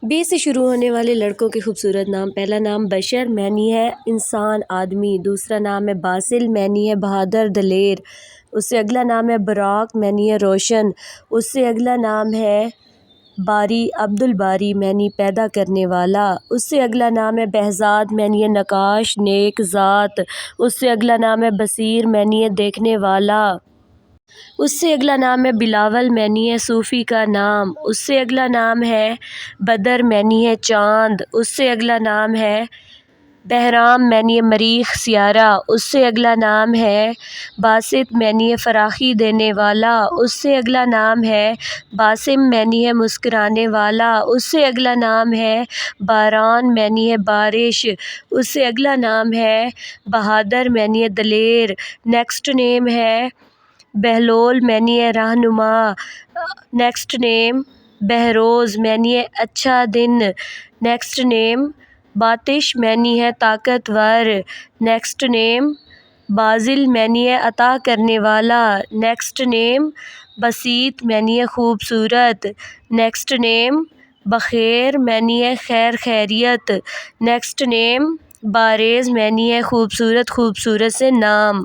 بے سے شروع ہونے والے لڑکوں کے خوبصورت نام۔ پہلا نام بشر، معنی ہے انسان، آدمی۔ دوسرا نام ہے باسل، معنی ہے بہادر، دلیر۔ اس سے اگلا نام ہے براق، معنی ہے روشن۔ اس سے اگلا نام ہے باری، عبد الباری، معنی پیدا کرنے والا۔ اس سے اگلا نام ہے بہزاد، معنی ہے نقاش، نیک ذات۔ اس سے اگلا نام ہے بصیر، معنی ہے دیکھنے والا۔ اس سے اگلا نام ہے بلاول، معنی ہے صوفی کا نام۔ اس سے اگلا نام ہے بدر، معنی ہے چاند۔ اس سے اگلا نام ہے بہرام، معنی ہے مریخ، سیارہ۔ اس سے اگلا نام ہے باسط، معنی ہے فراخی دینے والا۔ اس سے اگلا نام ہے باسم، معنی ہے مسکرانے والا۔ اس سے اگلا نام ہے باران، معنی ہے بارش۔ اس سے اگلا نام ہے بہادر، معنی ہے دلیر۔ نیکسٹ نیم ہے بہلول، معنی ہے رہنما۔ نیکسٹ نیم بہروز، معنی ہے اچھا دن۔ نیکسٹ نیم باتش، معنی ہے طاقتور۔ نیکسٹ نیم بازل، معنی ہے عطا کرنے والا۔ نیکسٹ نیم بسیط، معنی ہے خوبصورت۔ نیکسٹ نیم بخیر، معنی ہے خیر خیریت۔ نیکسٹ نیم بارز، معنی ہے خوبصورت، خوبصورت سے نام۔